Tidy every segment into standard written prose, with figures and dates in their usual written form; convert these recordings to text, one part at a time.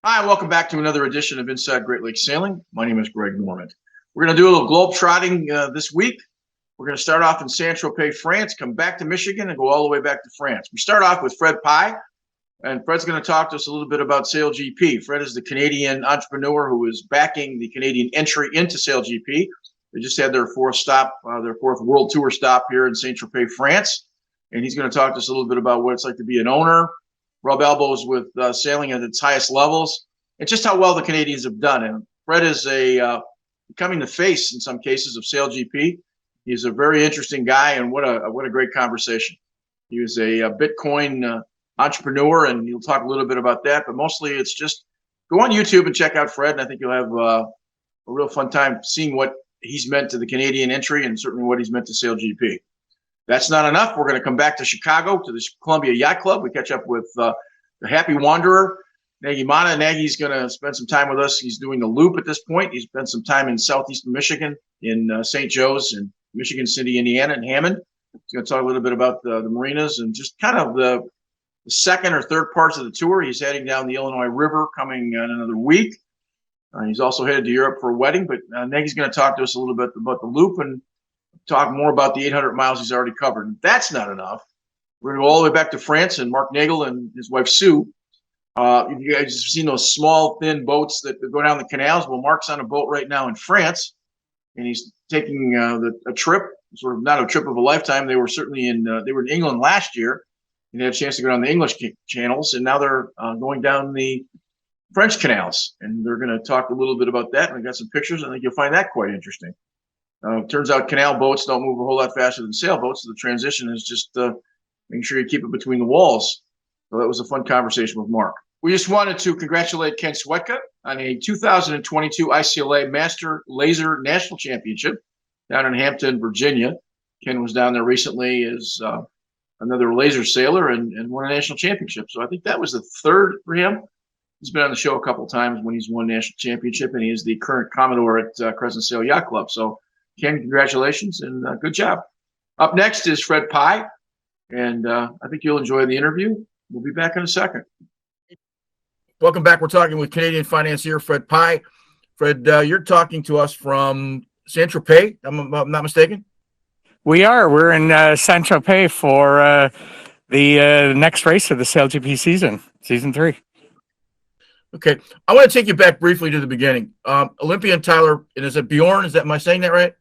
Hi, welcome back to another edition of Inside Great Lakes Sailing. My name is Greg Normand. We're going to do a little globe trotting this week. We're going to start off in Saint-Tropez, France, come back to Michigan, and go all the way back to France. We start off with Fred Pye, and Fred's going to talk to us a little bit about SailGP. Fred is the Canadian entrepreneur who is backing the Canadian entry into SailGP. They just had their fourth World Tour stop here in Saint-Tropez, France, and he's going to talk to us a little bit about what it's like to be an owner, rub elbows with sailing at its highest levels, and just how well the Canadians have done. And Fred is becoming the face in some cases of SailGP. He's a very interesting guy, and what a great conversation. He was a Bitcoin entrepreneur, and he'll talk a little bit about that. But mostly, it's just go on YouTube and check out Fred, and I think you'll have a real fun time seeing what he's meant to the Canadian entry, and certainly what he's meant to SailGP. That's not enough. We're going to come back to Chicago to the Columbia Yacht Club. We catch up with the happy wanderer, Nagui Matta. Nagui's going to spend some time with us. He's doing the loop at this point. He's spent some time in southeastern Michigan, in St. Joe's, and Michigan City, Indiana, and Hammond. He's going to talk a little bit about the marinas and just kind of the second or third parts of the tour. He's heading down the Illinois River coming in another week. He's also headed to Europe for a wedding, but Nagui's going to talk to us a little bit about the loop and talk more about the 800 miles he's already covered. And that's not enough. We're going to go all the way back to France, and Mark Nagel and his wife Sue. You guys have seen those small, thin boats that go down the canals. Well, Mark's on a boat right now in France, and he's taking a trip, sort of not a trip of a lifetime. They were certainly in England last year, and they had a chance to go down the English channels, and now they're going down the French canals, and they're going to talk a little bit about that. And we got some pictures. I think you'll find that quite interesting. Turns out canal boats don't move a whole lot faster than sailboats, so the transition is just making sure you keep it between the walls. So that was a fun conversation with Mark. We just wanted to congratulate Ken Swetka on a 2022 ICLA Master Laser National Championship down in Hampton, Virginia. Ken was down there recently as another laser sailor and won a national championship. So I think that was the third for him. He's been on the show a couple of times when he's won national championship, and he is the current Commodore at Crescent Sail Yacht Club. So Ken, congratulations and good job. Up next is Fred Pye, and I think you'll enjoy the interview. We'll be back in a second. Welcome back. We're talking with Canadian financier Fred Pye. Fred, you're talking to us from Saint-Tropez, I'm not mistaken? We are. We're in Saint-Tropez for the next race of the SailGP season 3. Okay. I want to take you back briefly to the beginning. Olympian Tyler, and is it Bjorn? Am I saying that right?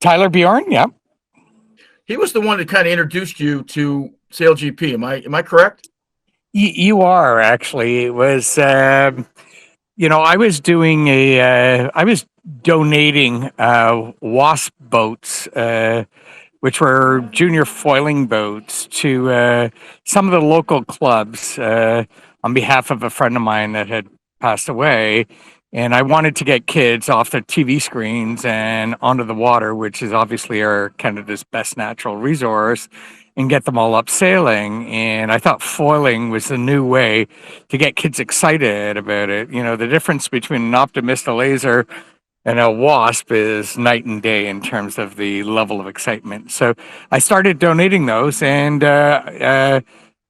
Tyler Bjorn, yeah. He was the one that kind of introduced you to SailGP. Am I correct? You are, actually. It was, I was doing I was donating WASP boats, which were junior foiling boats, to some of the local clubs on behalf of a friend of mine that had passed away. And I wanted to get kids off the TV screens and onto the water, which is obviously our Canada's best natural resource, and get them all up sailing. And I thought foiling was the new way to get kids excited about it. You know, the difference between an Optimista laser and a WASP is night and day in terms of the level of excitement. So I started donating those, and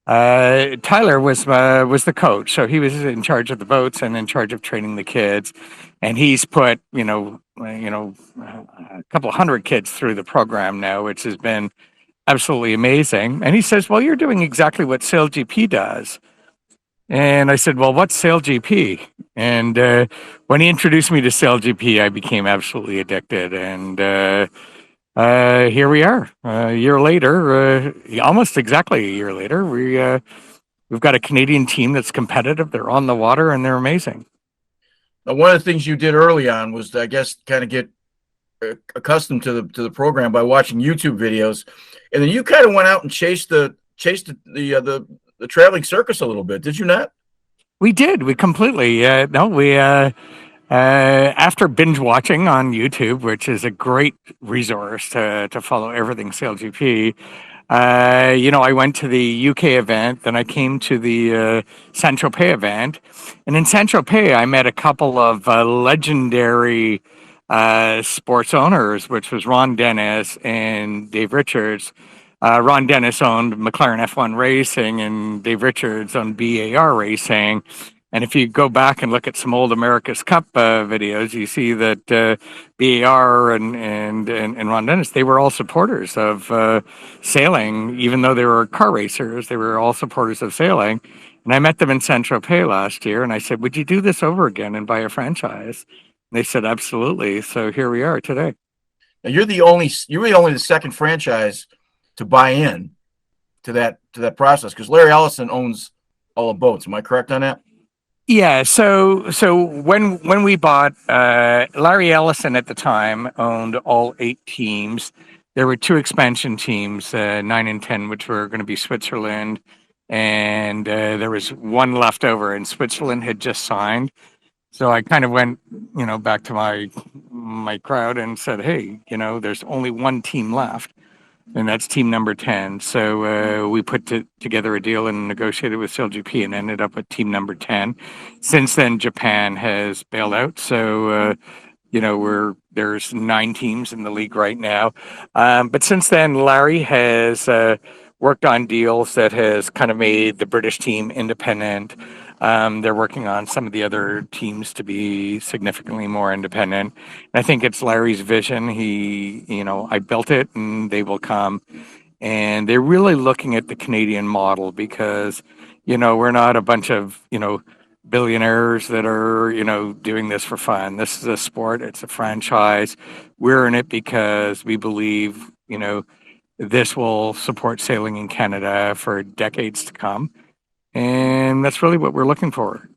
Tyler was the coach, so he was in charge of the boats and in charge of training the kids, and he's put a couple hundred kids through the program now, which has been absolutely amazing. And he says, "Well, you're doing exactly what SailGP does." And I said, well, what's Sail GP? And when he introduced me to Sail GP, I became absolutely addicted. And here we are, a year later, almost exactly a year later. We've got a Canadian team that's competitive. They're on the water and they're amazing. Now, one of the things you did early on was, I guess, kind of get accustomed to the program by watching YouTube videos, and then you kind of went out and chased the traveling circus a little bit. Did you not? We did. We completely. No, we. After binge watching on YouTube, which is a great resource to follow everything SailGP, I went to the UK event, then I came to the Saint Tropez event, and in Saint Tropez, I met a couple of legendary sports owners, which was Ron Dennis and Dave Richards. Ron Dennis owned McLaren F1 Racing, and Dave Richards owned BAR Racing. And if you go back and look at some old America's Cup videos, you see that BAR and Ron Dennis, they were all supporters of sailing, even though they were car racers. They were all supporters of sailing. And I met them in Saint Tropez last year, and I said, "Would you do this over again and buy a franchise?" And they said, "Absolutely." So here we are today. Now, you're the second franchise to buy in to that process, because Larry Ellison owns all the boats. Am I correct on that? Yeah, so when we bought Larry Ellison at the time owned all 8 teams. There were 2 expansion teams, 9 and 10, which were going to be Switzerland, and there was one left over, and Switzerland had just signed. So I kind of went, back to my crowd and said, "Hey, there's only one team left." And that's team number 10. So we put together a deal and negotiated with SailGP and ended up with team number 10. Since then, Japan has bailed out. So, there's 9 teams in the league right now. But since then, Larry has worked on deals that has kind of made the British team independent. They're working on some of the other teams to be significantly more independent. And I think it's Larry's vision. I built it and they will come. And they're really looking at the Canadian model because, we're not a bunch of, billionaires that are, doing this for fun. This is a sport. It's a franchise. We're in it because we believe, this will support sailing in Canada for decades to come. And that's really what we're looking for.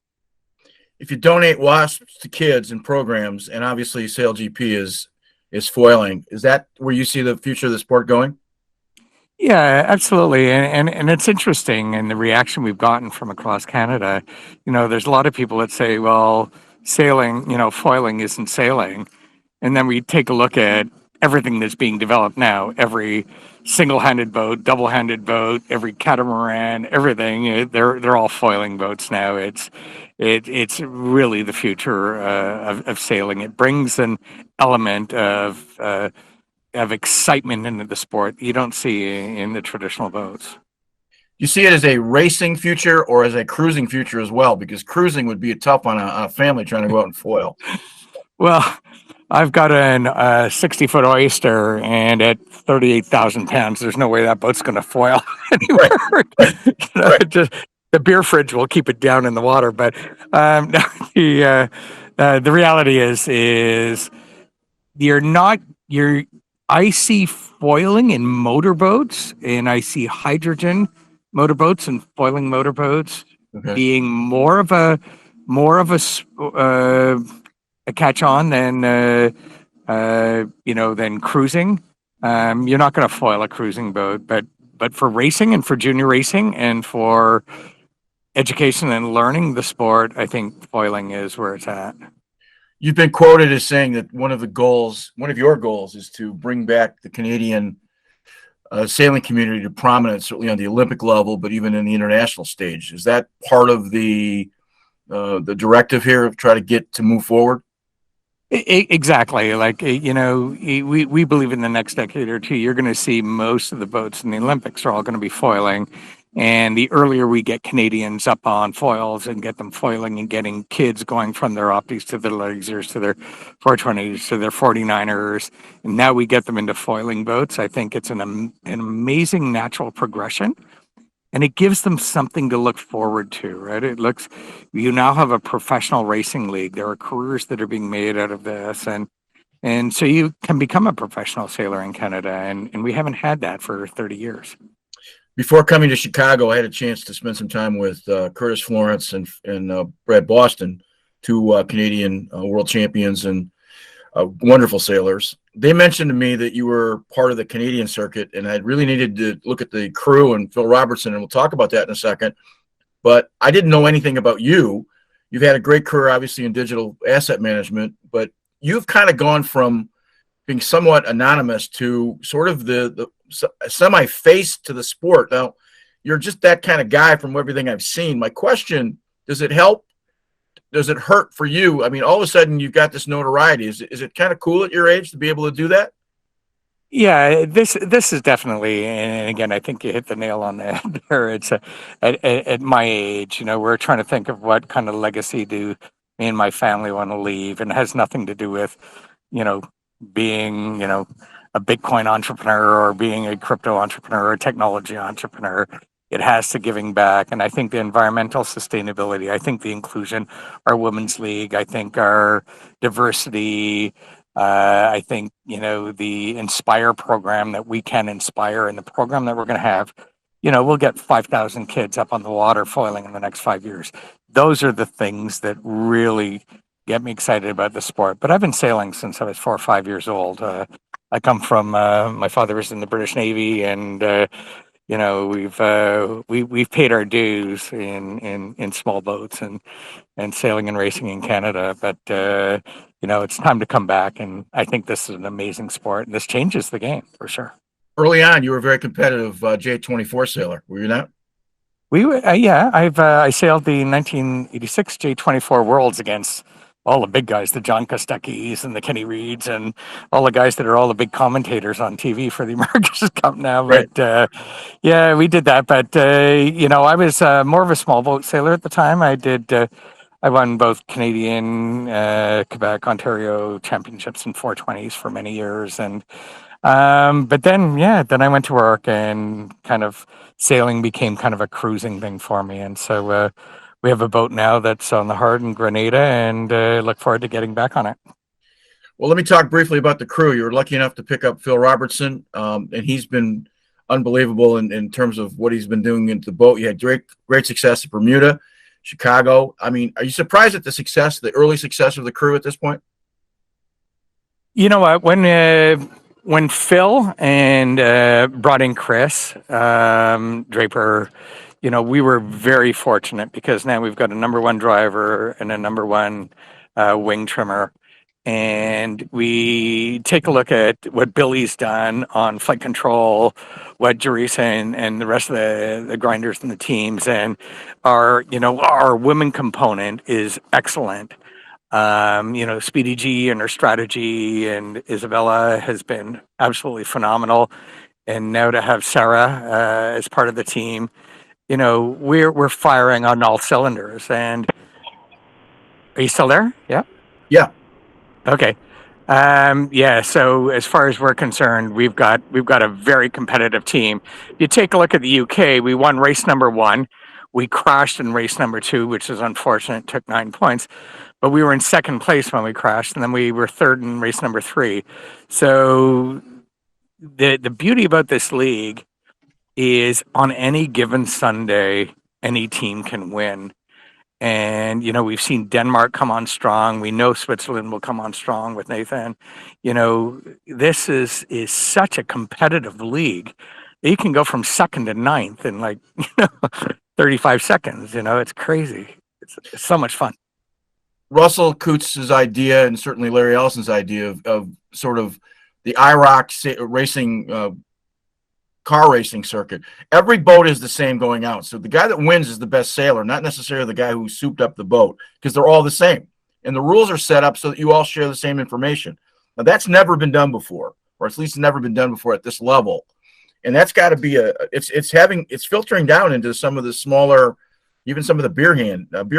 If you donate wasps to kids and programs, and obviously Sail GP is foiling, is that where you see the future of the sport going? Yeah, absolutely. And it's interesting and the reaction we've gotten from across Canada. There's a lot of people that say, well, sailing, foiling isn't sailing. And then we take a look at everything that's being developed now, every single-handed boat, double-handed boat, every catamaran, everything. They're all foiling boats now. It's really the future of sailing. It brings an element of excitement into the sport you don't see in the traditional boats. You see it as a racing future or as a cruising future as well? Because cruising would be tough on a family trying to go out and foil. Well, I've got a 60-foot oyster, and at 38,000 pounds, there's no way that boat's going to foil anywhere. Right. Right. The beer fridge will keep it down in the water, but no, the reality is you're. I see foiling in motorboats, and I see hydrogen motorboats and foiling motorboats being more of a catch on than cruising. You're not going to foil a cruising boat, but for racing and for junior racing and for education and learning the sport, I think foiling is where it's at. You've been quoted as saying that one of your goals is to bring back the Canadian sailing community to prominence, certainly on the Olympic level, but even in the international stage. Is that part of the directive here of try to get to move forward? Exactly. Like, we believe in the next decade or two, you're going to see most of the boats in the Olympics are all going to be foiling. And the earlier we get Canadians up on foils and get them foiling and getting kids going from their Optis to their Legsers to their 420s to their 49ers, and now we get them into foiling boats, I think it's an amazing natural progression. and it gives them something to look forward to, right? You now have a professional racing league. There are careers that are being made out of this, and so you can become a professional sailor in Canada, and we haven't had that for 30 years. Before coming to Chicago, I had a chance to spend some time with Curtis Florence and Brad Boston, two Canadian world champions and wonderful sailors. They mentioned to me that you were part of the Canadian circuit, and I really needed to look at the crew and Phil Robertson, and we'll talk about that in a second. But I didn't know anything about you. You've had a great career, obviously, in digital asset management, but you've kind of gone from being somewhat anonymous to sort of the semi-face to the sport. Now, you're just that kind of guy from everything I've seen. My question, does it help? Does it hurt for you? I mean, all of a sudden you've got this notoriety. Is it kind of cool at your age to be able to do that? Yeah, this is definitely, and again, I think you hit the nail on the head there. At my age, we're trying to think of what kind of legacy do me and my family want to leave, and it has nothing to do with, you know, being, a Bitcoin entrepreneur or being a crypto entrepreneur or a technology entrepreneur. It has to giving back, and I think the environmental sustainability, I think the inclusion, our women's league, I think our diversity. I think, the Inspire program that we can inspire and the program that we're going to have, we'll get 5,000 kids up on the water foiling in the next 5 years. Those are the things that really get me excited about the sport. But I've been sailing since I was 4 or 5 years old. I come from, my father was in the British Navy, and, we've paid our dues in small boats and sailing and racing in Canada. But, it's time to come back. And I think this is an amazing sport. And this changes the game for sure. Early on, you were a very competitive J24 sailor. Were you not? Yeah, I sailed the 1986 J24 Worlds against all the big guys, the John Kosteckis and the Kenny Reeds and all the guys that are all the big commentators on TV for the America's Cup now. Right. But yeah, we did that. But, I was more of a small boat sailor at the time. I won both Canadian, Quebec, Ontario championships in 420s for many years. And but then I went to work, and kind of sailing became kind of a cruising thing for me. And so we have a boat now that's on the Heart in Grenada, and look forward to getting back on it. Well, let me talk briefly about the crew. You were lucky enough to pick up Phil Robertson, and he's been unbelievable in terms of what he's been doing in the boat. You had great success at Bermuda, Chicago. I mean, are you surprised at the early success of the crew at this point? You know what? When Phil and brought in Chris Draper, we were very fortunate because now we've got a number one driver and a number one wing trimmer. And we take a look at what Billy's done on flight control, what Jerisa and the rest of the grinders and the teams, and our women component is excellent. Speedy G and her strategy, and Isabella has been absolutely phenomenal. And now to have Sarah as part of the team, we're firing on all cylinders. And are you still there? Yeah. Yeah. Okay. Yeah. So as far as we're concerned, we've got a very competitive team. You take a look at the UK. We won race number 1. We crashed in race number 2, which is unfortunate. Took 9 points, but we were in second place when we crashed, and then we were third in race number 3. So the beauty about this league is on any given Sunday, any team can win. And, we've seen Denmark come on strong. We know Switzerland will come on strong with Nathan. This is such a competitive league. You can go from second to ninth in 35 seconds. It's crazy. It's so much fun. Russell Coots's idea, and certainly Larry Ellison's idea of sort of the IROC racing car racing circuit. Every boat is the same going out. So the guy that wins is the best sailor, not necessarily the guy who souped up the boat, because they're all the same. And the rules are set up so that you all share the same information. Now, that's never been done before, or at least never been done before at this level. And that's got to be it's filtering down into some of the smaller, even some of the beer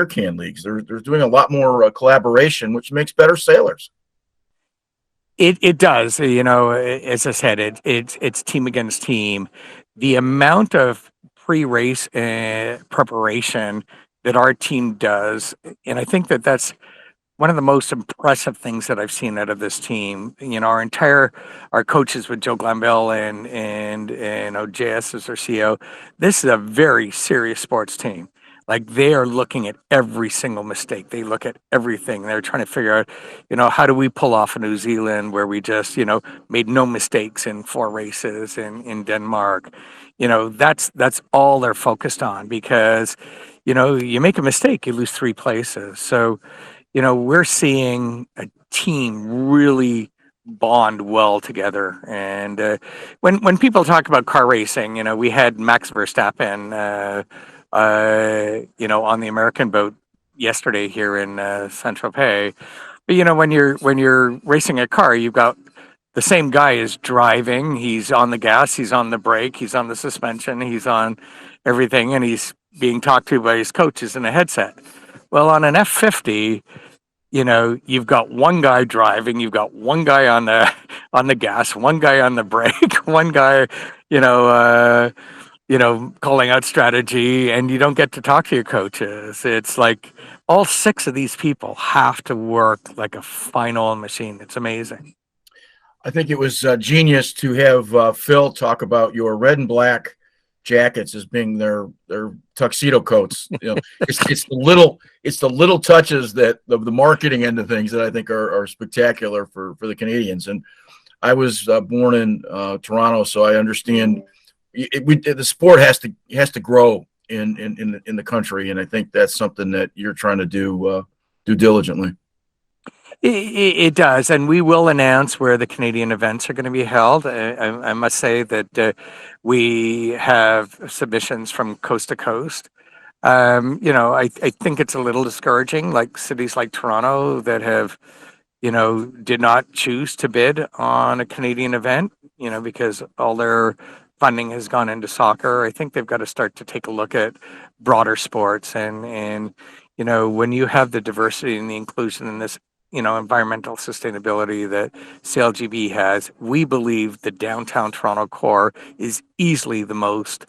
can leagues. They're doing a lot more collaboration, which makes better sailors. It does, as I said, it's team against team. The amount of pre-race preparation that our team does, and I think that that's one of the most impressive things that I've seen out of this team. You know, our coaches with Joe Glanville and OJS as our CEO. This is a very serious sports team. Like they are looking at every single mistake. They look at everything. They're trying to figure out, how do we pull off a New Zealand where we just, made no mistakes in 4 races in Denmark. That's all they're focused on because, you make a mistake, you lose 3 places. So we're seeing a team really bond well together. And when people talk about car racing, we had Max Verstappen, on the American boat yesterday here in Saint Tropez. But when you're racing a car, you've got the same guy is driving. He's on the gas, he's on the brake, he's on the suspension, he's on everything, and he's being talked to by his coaches in a headset. Well, on an F50, you've got one guy driving, you've got one guy on the on the gas, one guy on the brake, one guy, calling out strategy, and you don't get to talk to your coaches. It's like all 6 of these people have to work like a fine oil machine. It's amazing. I think it was genius to have Phil talk about your red and black jackets as being their tuxedo coats. It's the little touches that the marketing end of things that I think are spectacular for the Canadians. And I was born in Toronto, so I understand the sport has to grow in the country, and I think that's something that you're trying to do diligently. It does, and we will announce where the Canadian events are going to be held. I must say that we have submissions from coast to coast. I think it's a little discouraging, like cities like Toronto that have, did not choose to bid on a Canadian event, because all their funding has gone into soccer. I think they've got to start to take a look at broader sports and when you have the diversity and the inclusion in this environmental sustainability that CLGB has, we believe the downtown Toronto core is easily the most,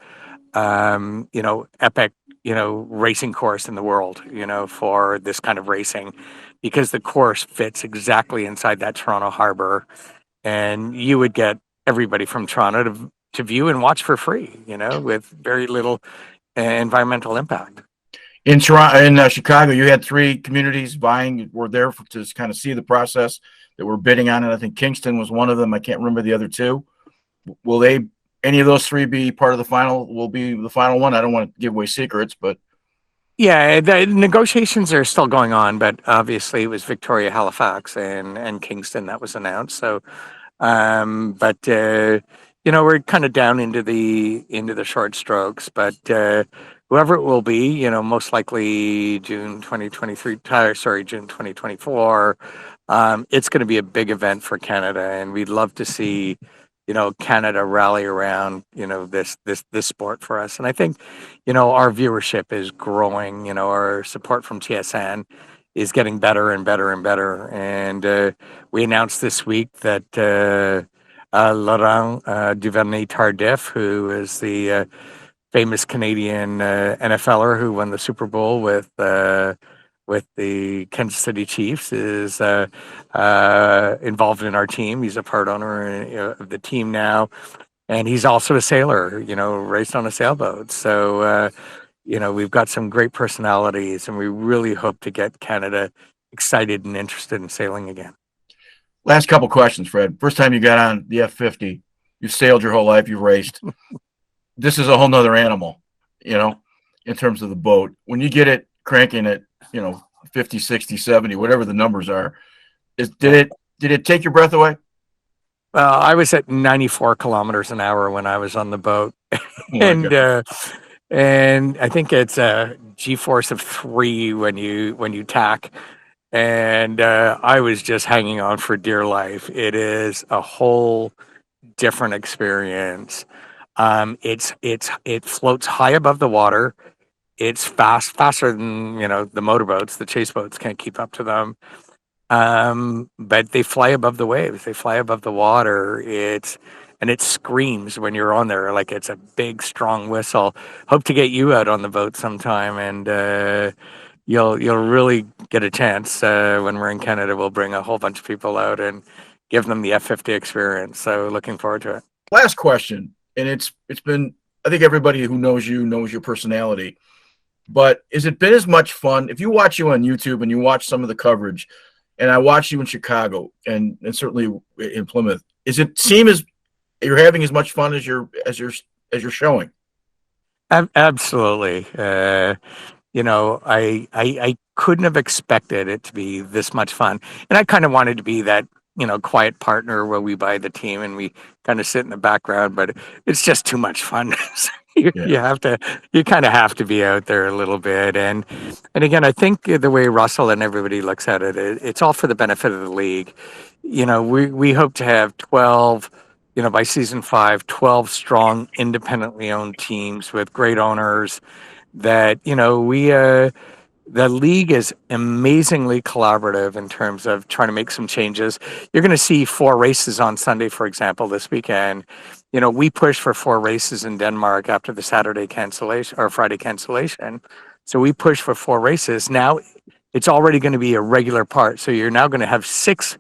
epic, racing course in the world, for this kind of racing, because the course fits exactly inside that Toronto harbor, and you would get everybody from Toronto to view and watch for free, with very little environmental impact. In Toronto, in Chicago, you had 3 communities were there to kind of see the process that were bidding on it. I think Kingston was one of them. I can't remember the other 2. Will any of those 3 be part of the final? Will be the final one? I don't want to give away secrets, but yeah, the negotiations are still going on. But obviously, it was Victoria, Halifax, and Kingston that was announced. So, we're kind of down into the short strokes, but. Whoever it will be, most likely June 2024. It's going to be a big event for Canada, and we'd love to see, Canada rally around, this sport for us. And I think, our viewership is growing. Our support from TSN is getting better and better and better. And we announced this week that Laurent Duvernay-Tardif, who is the famous Canadian NFLer who won the Super Bowl with the Kansas City Chiefs, is involved in our team. He's a part owner of the team now, and he's also a sailor. Raced on a sailboat. So we've got some great personalities, and we really hope to get Canada excited and interested in sailing again. Last couple questions, Fred. First time you got on the F50, you've sailed your whole life, you've raced. This is a whole nother animal, in terms of the boat. When you get it cranking at, 50, 60, 70, whatever the numbers are, did it take your breath away? Well, I was at 94 kilometers an hour when I was on the boat. And I think it's a G-force of 3 when you tack. And I was just hanging on for dear life. It is a whole different experience. It floats high above the water. It's faster than the motorboats. The chase boats can't keep up to them. But they fly above the waves. They fly above the water. It's and it screams when you're on there like it's a big, strong whistle. Hope to get you out on the boat sometime, and you'll really get a chance when we're in Canada. We'll bring a whole bunch of people out and give them the F50 experience. So looking forward to it. Last question, and it's been, I think everybody who knows you knows your personality, but has it been as much fun if you watch you on YouTube and you watch some of the coverage, and I watch you in Chicago and certainly in Plymouth, is it seem as you're having as much fun as you're showing? Absolutely. I couldn't have expected it to be this much fun. And I kind of wanted to be that, quiet partner where we buy the team and we kind of sit in the background, but it's just too much fun. So Yeah. you kind of have to be out there a little bit. And again, I think the way Russell and everybody looks at it, it's all for the benefit of the league. We hope to have 12, by season 5, 12 strong, independently owned teams with great owners that the league is amazingly collaborative in terms of trying to make some changes. You're going to see 4 races on Sunday, for example, this weekend. We pushed for 4 races in Denmark after the Saturday cancellation or Friday cancellation. So we pushed for 4 races. Now it's already going to be a regular part. So you're now going to have 6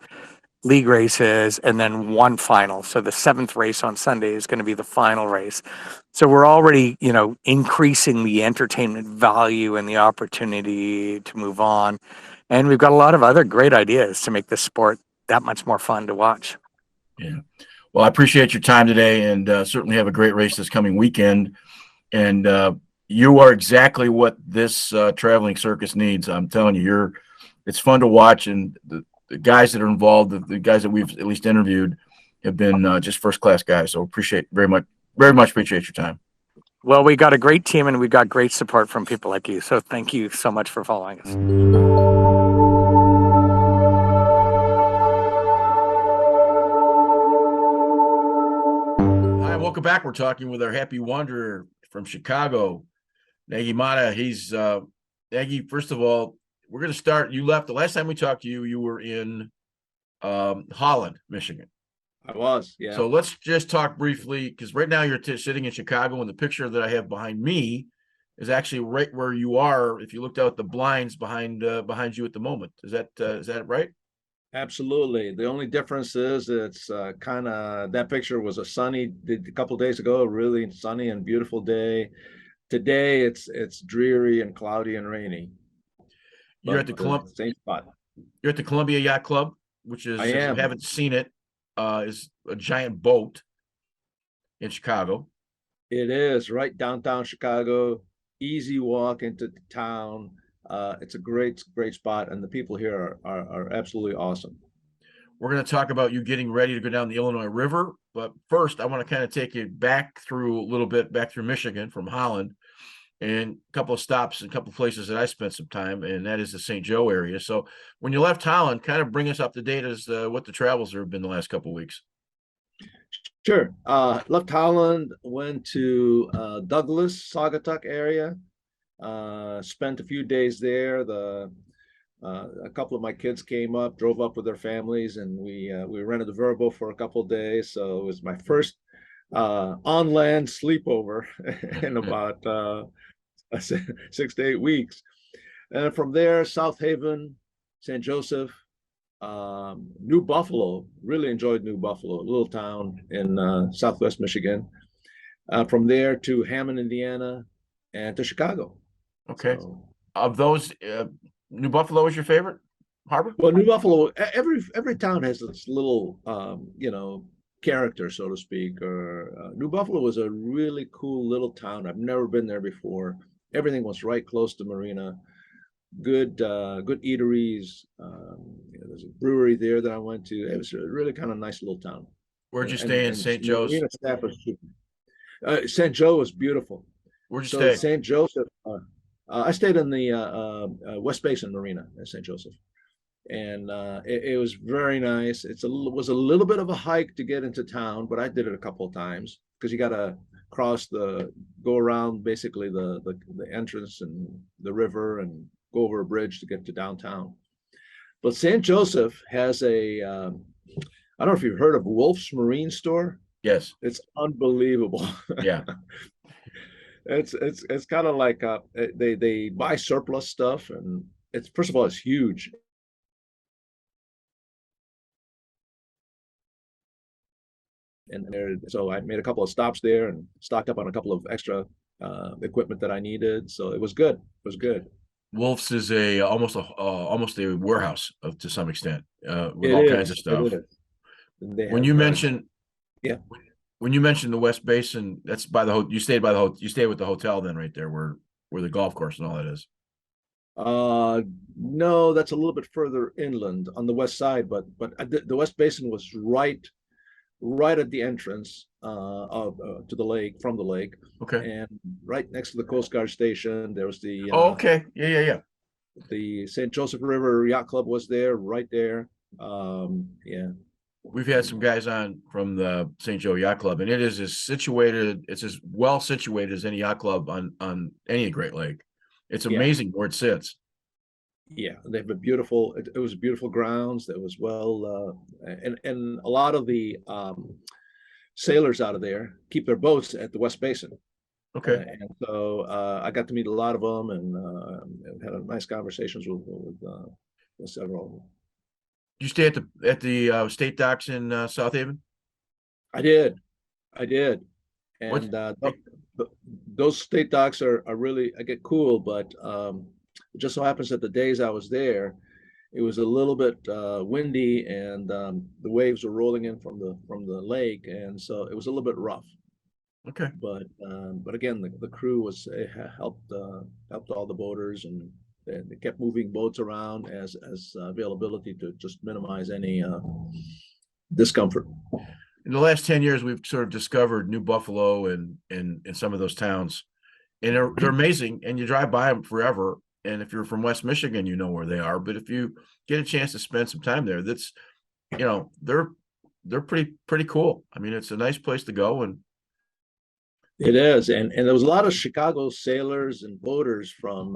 league races and then 1 final. So the 7th race on Sunday is going to be the final race. So we're already, increasing the entertainment value and the opportunity to move on. And we've got a lot of other great ideas to make this sport that much more fun to watch. Yeah. Well, I appreciate your time today, and certainly have a great race this coming weekend. And you are exactly what this traveling circus needs. I'm telling you, it's fun to watch, and the guys that are involved, the guys that we've at least interviewed, have been just first class guys. So very much appreciate your time. Well, we got a great team and we've got great support from people like you. So thank you so much for following us. Hi, welcome back. We're talking with our happy wanderer from Chicago, Nagui Matta. He's Nagui. First of all, we're going to start. You left the last time we talked to you. You were in Holland, Michigan. I was, yeah. So let's just talk briefly, because right now you're sitting in Chicago, and the picture that I have behind me is actually right where you are. If you looked out the blinds behind you at the moment, is that right? Absolutely. The only difference is it's kind of, that picture was a couple of days ago, a really sunny and beautiful day. Today it's dreary and cloudy and rainy. You're at the same spot. You're at the Columbia Yacht Club, which is, if you haven't seen it, is a giant boat in Chicago. It is right downtown Chicago, easy walk into town. It's a great spot, and the people here are absolutely awesome. We're going to talk about you getting ready to go down the Illinois River, but first I want to kind of take you back through Michigan from Holland, and a couple of stops and a couple of places that I spent some time, and that is the St. Joe area. So when you left Holland, kind of bring us up to date as what the travels have been the last couple of weeks. Sure. Left Holland, went to Douglas, Saugatuck area. Spent a few days there. A couple of my kids came up, drove up with their families, and we rented a Verbo for a couple of days. So it was my first on land sleepover in about 6 to 8 weeks. And from there, South Haven, St. Joseph, New Buffalo. Really enjoyed New Buffalo, a little town in Southwest Michigan. From there to Hammond, Indiana, and to Chicago. Okay. So, of those, New Buffalo is your favorite harbor? Well, New Buffalo, every town has its little, character, so to speak. Or New Buffalo was a really cool little town. I've never been there before. Everything was right close to Marina. Good eateries. There's a brewery there that I went to. It was a really kind of nice little town. Where'd you stay in St. Joe's? St. Joe was beautiful. Where'd you stay? St. Joseph. I stayed in the West Basin Marina in St. Joseph, and it was very nice. It was a little bit of a hike to get into town, but I did it a couple of times because you got to go around basically the entrance and the river and go over a bridge to get to downtown. But St. Joseph has I don't know if you've heard of Wolf's Marine Store. Yes. It's unbelievable. Yeah. It's kind of like they buy surplus stuff, and it's first of all it's huge, and so I made a couple of stops there and stocked up on a couple of extra equipment that I needed. So it was good. It was good. Wolf's is a almost a warehouse to some extent, with It all kinds of is. It stuff. is. They When have you mention yeah. when you mentioned the West Basin, that's by the you stayed by the you stayed with the hotel then, right there where the golf course and all that is. No, that's a little bit further inland on the west side, but the West Basin was right at the entrance of to the lake from the lake, Okay. and right next to the Coast Guard station. There was Oh, okay. Yeah. the St. Joseph River Yacht Club was there, right there. Yeah, We've had some guys on from the St. Joe Yacht Club, and it is as situated, it's as well situated as any yacht club on any Great Lake. It's yeah, amazing where it sits. yeah. They have a beautiful. It was beautiful grounds. That was and a lot of the sailors out of there keep their boats at the West Basin. Okay. And so I got to meet a lot of them and had a nice conversations with several of them. You stay at the state docks in South Haven? I did, I did, What? and those state docks are really I get cool, but it just so happens that the days I was there, it was a little bit windy and the waves were rolling in from the lake, and so it was a little bit rough. Okay. But again, the crew was helped helped all the boaters, and they kept moving boats around as availability to just minimize any discomfort. In the last 10 years, we've sort of discovered New Buffalo and some of those towns, and they're amazing. And you drive by them forever. And if you're from West Michigan, you know where they are. But if you get a chance to spend some time there, that's they're pretty cool. I mean, it's a nice place to go. And It is, and there was a lot of Chicago sailors and boaters from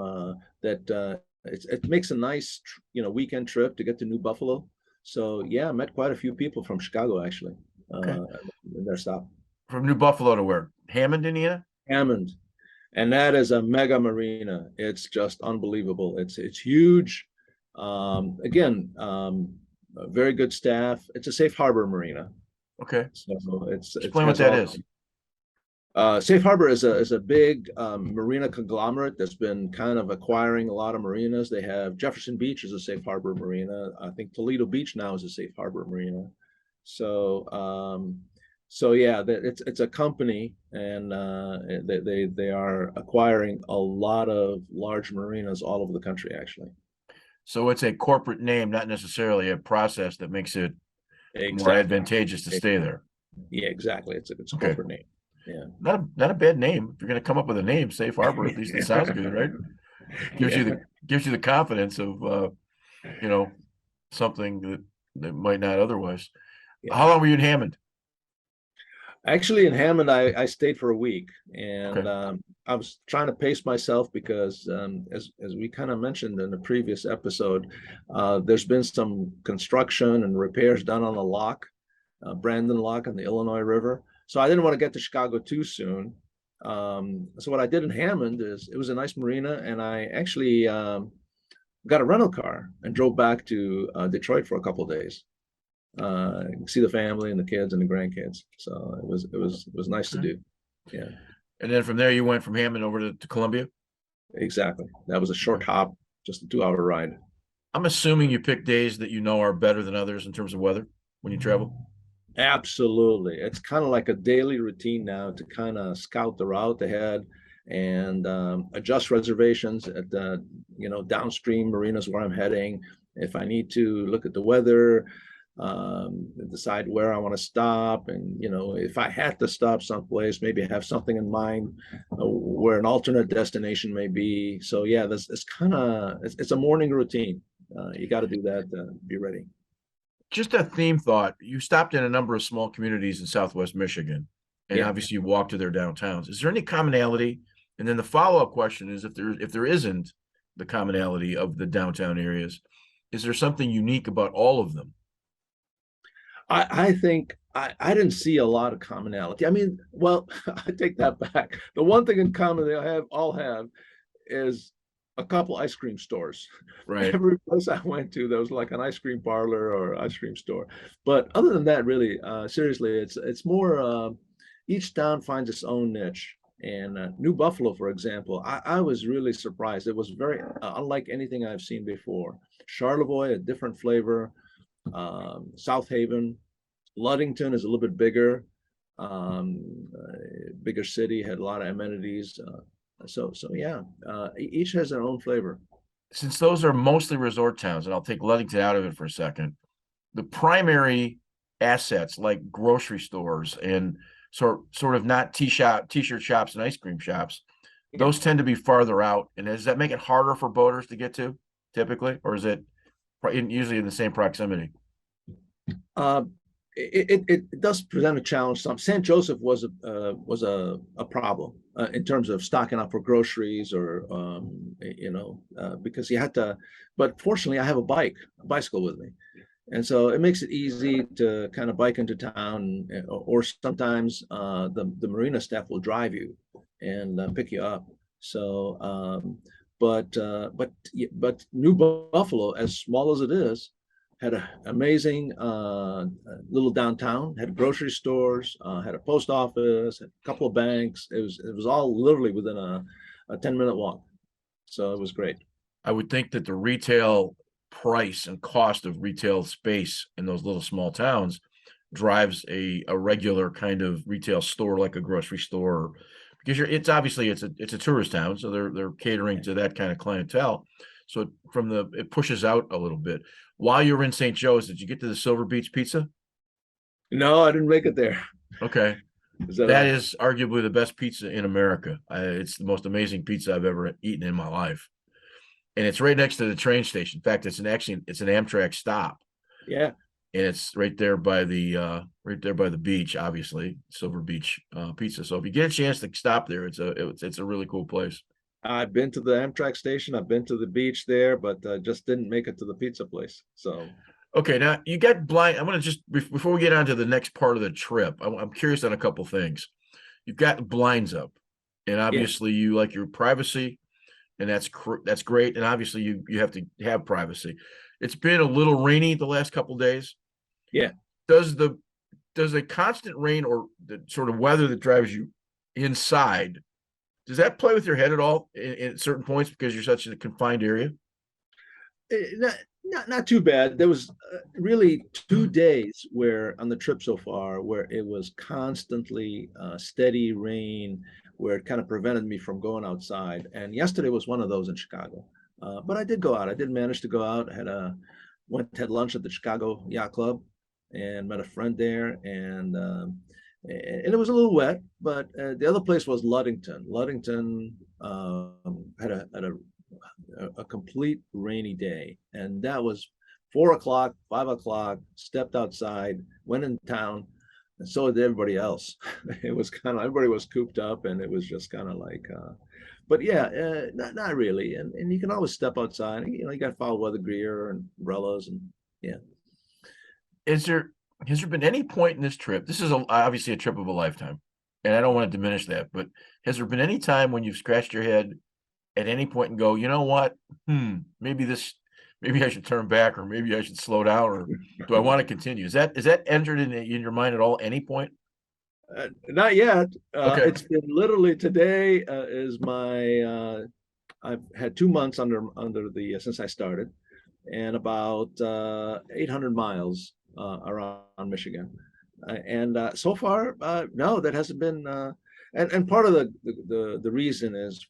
that. It makes a nice weekend trip to get to New Buffalo. So yeah, I met quite a few people from Chicago actually. Okay. In their stop. From New Buffalo to where? Hammond, Indiana? Hammond, and that is a mega marina. It's just unbelievable. It's huge. Again, a very good staff. It's a safe harbor marina. Okay. So Explain what that is. Safe Harbor is a big marina conglomerate that's been kind of acquiring a lot of marinas. They have Jefferson Beach is a Safe Harbor marina. I think Toledo Beach now is a Safe Harbor marina. So yeah, it's a company, and they are acquiring a lot of large marinas all over the country actually. So it's a corporate name, not necessarily a process that makes it more advantageous to stay there. Yeah, exactly. It's a Okay. corporate name. Yeah. Not a bad name. If you're going to come up with a name, Safe Harbor, at least it sounds good, right? Gives you the confidence of something that might not otherwise. Yeah. How long were you in Hammond? Actually, in Hammond, I stayed for a week, and Okay. I was trying to pace myself because, as we kind of mentioned in the previous episode, there's been some construction and repairs done on the lock, Brandon Lock on the Illinois River. So I didn't want to get to Chicago too soon. So what I did in Hammond is it was a nice marina, and I actually got a rental car and drove back to Detroit for a couple of days. See the family and the kids and the grandkids. So it was nice to do. Yeah. And then from there, you went from Hammond over to Columbia? Exactly. That was a short hop, just a 2-hour ride. I'm assuming you pick days that you know are better than others in terms of weather when you travel? Absolutely. It's kind of like a daily routine now to kind of scout the route ahead and adjust reservations at the downstream marinas where I'm heading. If I need to look at the weather, decide where I want to stop, and if I had to stop someplace, maybe have something in mind where an alternate destination may be. So yeah, it's a morning routine. You got to do that to be ready. Just a theme thought. You stopped in a number of small communities in Southwest Michigan, and Yeah. obviously you walked to their downtowns. Is there any commonality? And then the follow-up question is, if there isn't the commonality of the downtown areas, is there something unique about all of them? I think I didn't see a lot of commonality. I mean, well, I take that back. The one thing in common they all have is a couple ice cream stores. Right. Every place I went to, there was like an ice cream parlor or ice cream store. But other than that, really, seriously, it's more. Each town finds its own niche. And New Buffalo, for example, I was really surprised. It was very unlike anything I've seen before. Charlevoix, a different flavor. South Haven, Ludington is a little bit bigger, bigger city, had a lot of amenities. So yeah, each has their own flavor. Since those are mostly resort towns, and I'll take Ludington out of it for a second, the primary assets like grocery stores and sort of not t-shirt shops and ice cream shops, Yeah. those tend to be farther out. And does that make it harder for boaters to get to typically, or is it usually in the same proximity? Uh, it does present a challenge. San Joseph was a problem in terms of stocking up for groceries or because you had to. But fortunately, I have a bicycle with me, and so it makes it easy to kind of bike into town, or sometimes the marina staff will drive you and pick you up. So, but New Buffalo, as small as it is, had an amazing little downtown, had grocery stores, had a post office, had a couple of banks. It was all literally within a 10-minute walk. So it was great. I would think that the retail price and cost of retail space in those little small towns drives a regular kind of retail store like a grocery store, because it's obviously it's a tourist town, so they're catering to that kind of clientele. So it pushes out a little bit. While you were in St. Joe's, did you get to the Silver Beach Pizza? No, I didn't make it there. Okay. That is arguably the best pizza in America. It's the most amazing pizza I've ever eaten in my life. And it's right next to the train station. In fact, it's an Amtrak stop. Yeah. And it's right there by the beach, obviously, Silver Beach Pizza. So if you get a chance to stop there, it's a really cool place. I've been to the Amtrak station. I've been to the beach there, but just didn't make it to the pizza place. So okay, now you got blind. I'm gonna just before we get on to the next part of the trip, I'm curious on a couple things. You've got blinds up, and obviously you like your privacy, and that's great. And obviously you have to have privacy. It's been a little rainy the last couple days. Yeah. Does the constant rain or the sort of weather that drives you inside, does that play with your head at all in certain points because you're such in a confined area? Not too bad. There was really 2 days where on the trip so far where it was constantly steady rain, where it kind of prevented me from going outside. And yesterday was one of those in Chicago. But I did go out. I did manage to go out. Had lunch at the Chicago Yacht Club and met a friend there. And it was a little wet, but the other place was Ludington. Ludington had a complete rainy day, and that was 4 o'clock, 5 o'clock. Stepped outside, went in town, and so did everybody else. It was kind of everybody was cooped up, and it was just kind of like. But yeah, not really. And you can always step outside. You got foul weather gear and umbrellas, and yeah. Has there been any point in this trip? This is obviously a trip of a lifetime, and I don't want to diminish that, but has there been any time when you've scratched your head at any point and go, you know what? Maybe I should turn back, or maybe I should slow down, or do I want to continue? Is that entered in your mind at all? Any point? Not yet. Okay. It's been literally today is my I've had 2 months under the since I started, and about 800 miles around Michigan, and so far, no, that hasn't been. And part of the reason is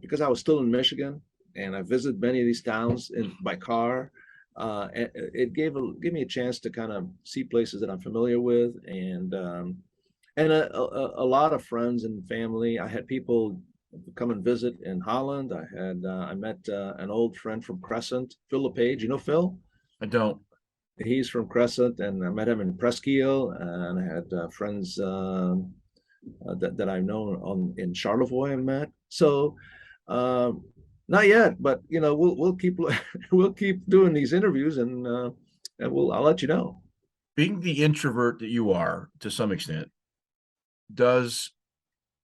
because I was still in Michigan, and I visited many of these towns by car. And it gave me a chance to kind of see places that I'm familiar with, and a lot of friends and family. I had people come and visit in Holland. I met an old friend from Crescent, Phil LePage. You know Phil? I don't. He's from Crescent, and I met him in Presqu'île, and I had friends that I've known in Charlevoix and met. So not yet, but we'll keep we'll keep doing these interviews, and I'll let you know. being the introvert that you are to some extent, does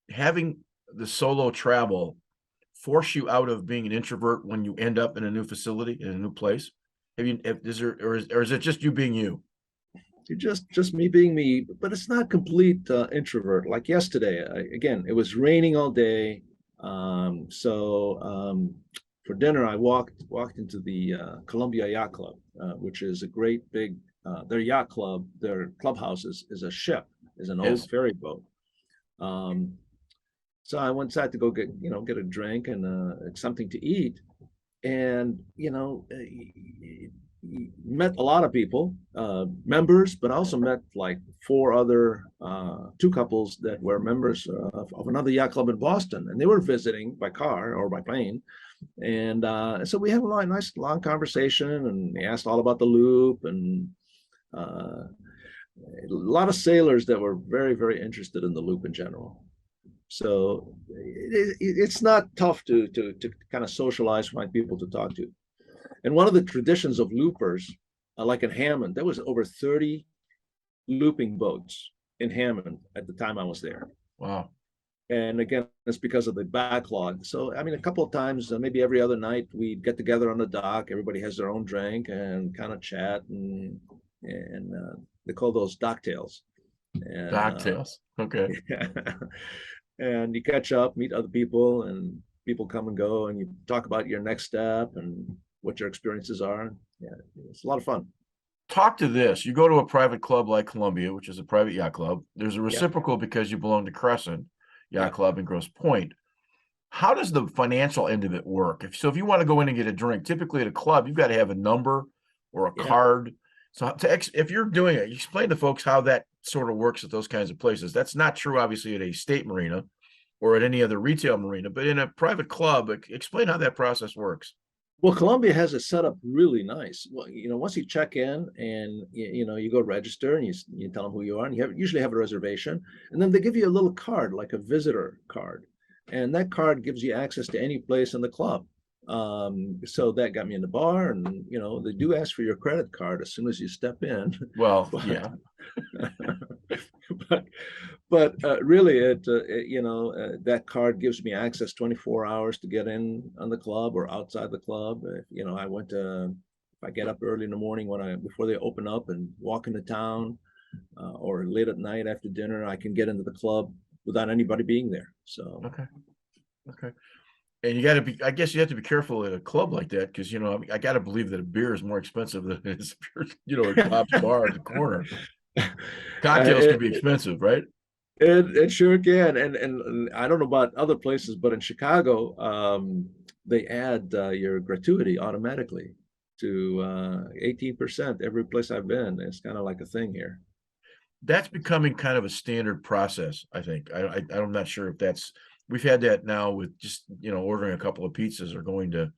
having the solo travel force you out of being an introvert when you end up in a new facility, in a new place? Is there, or is it just you being you? Just me being me, but it's not complete introvert. Like yesterday, again, it was raining all day. For dinner, I walked into the Columbia Yacht Club, which is a great big. Their yacht club, their clubhouse is a ship, is an old Yes. ferry boat. So I went inside to go get a drink and something to eat, and met a lot of people, members, but also met like two couples that were members of another yacht club in Boston, and they were visiting by car or by plane. And so we had a nice long conversation, and they asked all about the loop, and a lot of sailors that were very, very interested in the loop in general. So it's not tough to kind of socialize, find people to talk to. And one of the traditions of loopers, like in Hammond, there was over 30 looping boats in Hammond at the time I was there. Wow. And again, it's because of the backlog. So, I mean, a couple of times, maybe every other night, we'd get together on the dock. Everybody has their own drink and kind of chat. And they call those docktails. And, Cocktails. Okay. and you catch up, meet other people, and people come and go, and you talk about your next step and what your experiences are. Yeah, it's a lot of fun. Talk to this. You go to a private club like Columbia, which is a private yacht club. There's a reciprocal because you belong to Crescent Yacht Club in Grosse Pointe. How does the financial end of it work? If you want to go in and get a drink, typically at a club, you've got to have a number or a card. So if you're doing it, you explain to folks how that sort of works at those kinds of places. That's not true, obviously, at a state marina or at any other retail marina, but in a private club, explain how that process works. Well, Columbia has it set up really nice. Well, once you check in and you go register and you tell them who you are, and you usually have a reservation, and then they give you a little card, like a visitor card, and that card gives you access to any place in the club. So that got me in the bar, and they do ask for your credit card as soon as you step in. Well, but, yeah. but really, that card gives me access 24 hours to get in on the club or outside the club. If I get up early in the morning before they open up and walk into town, or late at night after dinner, I can get into the club without anybody being there. So okay. And I guess you have to be careful at a club like that, because I got to believe that a beer is more expensive than it is, a Bob's bar at the corner. Cocktails can be expensive, right? It sure can, and I don't know about other places, but in Chicago, they add your gratuity automatically to 18% every place I've been. It's kind of like a thing here. That's becoming kind of a standard process, I think. I'm not sure if we've had that now with just ordering a couple of pizzas or going to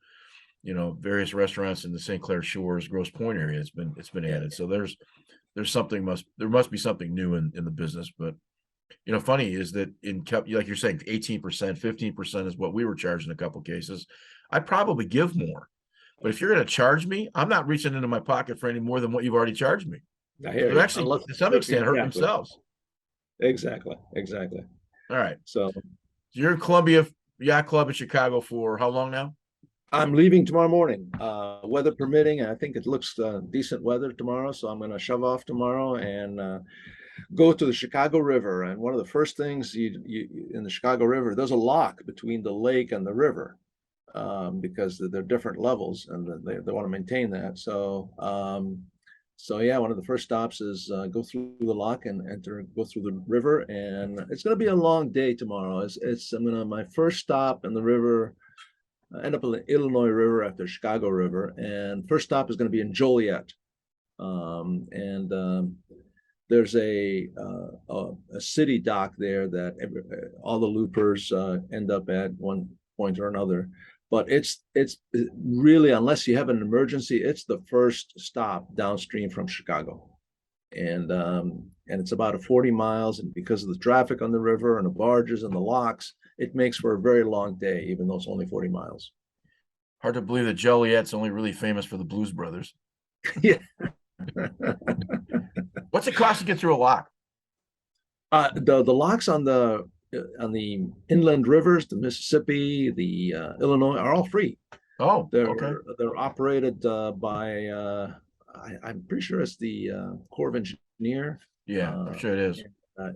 various restaurants in the St. Clair Shores, Grosse Pointe area. It's been added. So there must be something new in the business. But funny is that like you're saying, 18%, 15% is what we were charging in a couple of cases. I'd probably give more, but if you're going to charge me, I'm not reaching into my pocket for any more than what you've already charged me. They're actually, to some extent, hurt themselves. Exactly. All right. So you're in Columbia Yacht Club in Chicago for how long now? I'm leaving tomorrow morning, weather permitting. I think it looks decent weather tomorrow, so I'm going to shove off tomorrow and go to the Chicago River. And one of the first things you in the Chicago River, there's a lock between the lake and the river, because they're different levels, and they want to maintain that. So one of the first stops is go through the lock and go through the river, and it's going to be a long day tomorrow. My first stop in the river. I end up in the Illinois River after Chicago River, and first stop is going to be in Joliet. There's a city dock there that all the loopers end up at one point or another. But it's really, unless you have an emergency, it's the first stop downstream from Chicago, and it's about 40 miles. And because of the traffic on the river and the barges and the locks, it makes for a very long day, even though it's only 40 miles. Hard to believe that Joliet's only really famous for the Blues Brothers. Yeah. What's it cost to get through a lock? The locks on the inland rivers, the Mississippi, the Illinois, are all free. Oh, okay. They're operated by I'm pretty sure it's the Corps of Engineer. Yeah, I'm sure it is. Uh,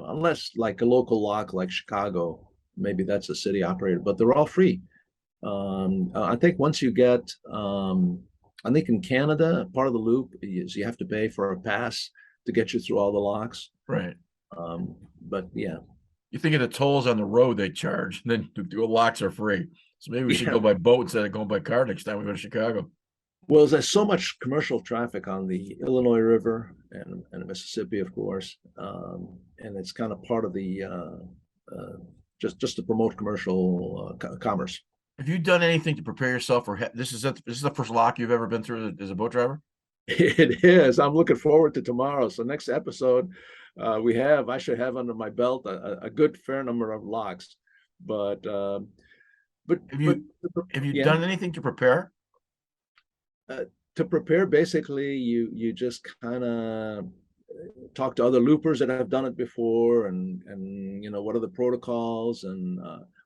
unless like a local lock like Chicago, maybe that's a city operated, but they're all free. I think once you get, I think in Canada, part of the loop is you have to pay for a pass to get you through all the locks. Right. But yeah. You think of the tolls on the road they charge, and then the locks are free. So maybe we should go by boat instead of going by car next time we go to Chicago. Well, there's so much commercial traffic on the Illinois River and the Mississippi, of course, and it's kind of part of the just to promote commercial commerce. Have you done anything to prepare yourself for this? Is the first lock you've ever been through as a boat driver? It is. I'm looking forward to tomorrow. So next episode, I should have under my belt a good fair number of locks, but have you done anything to prepare? To prepare, basically, you just kind of talk to other loopers that have done it before, and what are the protocols, and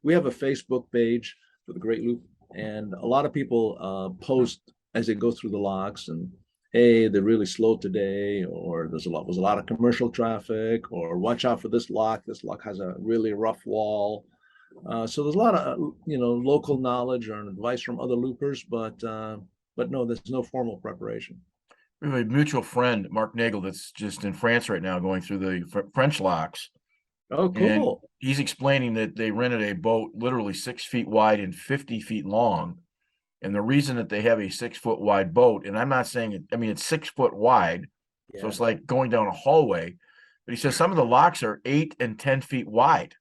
we have a Facebook page for the Great Loop, and a lot of people post as they go through the locks, and hey, they're really slow today, or was a lot of commercial traffic, or watch out for this lock. This lock has a really rough wall. So there's a lot of local knowledge or advice from other loopers, but no, there's no formal preparation. We have a mutual friend, Mark Nagel, that's just in France right now going through the French locks. Oh, cool. And he's explaining that they rented a boat literally 6 feet wide and 50 feet long. And the reason that they have a 6 foot wide boat, and I'm not saying it, I mean, it's 6 foot wide. Yeah. So it's like going down a hallway. But he says some of the locks are 8 and 10 feet wide.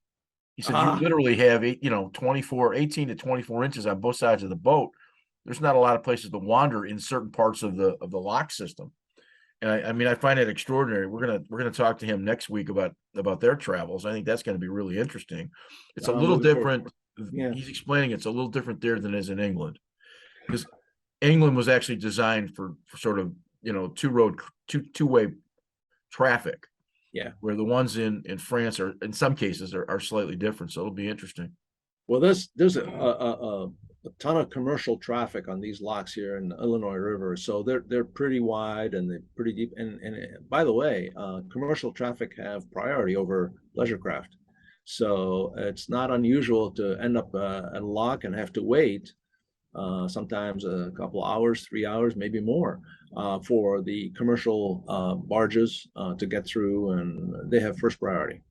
He said you literally have 18 to 24 inches on both sides of the boat. There's not a lot of places to wander in certain parts of the lock system. And I mean, I find it extraordinary. We're gonna talk to him next week about their travels. I think that's going to be really interesting. It's a little different. Yeah. He's explaining it's a little different there than it is in England, because England was actually designed for sort of two-way traffic. Yeah, where the ones in France are in some cases are slightly different. So it'll be interesting. Well, there's a ton of commercial traffic on these locks here in the Illinois River, so they're pretty wide and they're pretty deep. And by the way, commercial traffic have priority over leisure craft, so it's not unusual to end up at a lock and have to wait sometimes a couple hours, 3 hours, maybe more, for the commercial barges to get through, and they have first priority.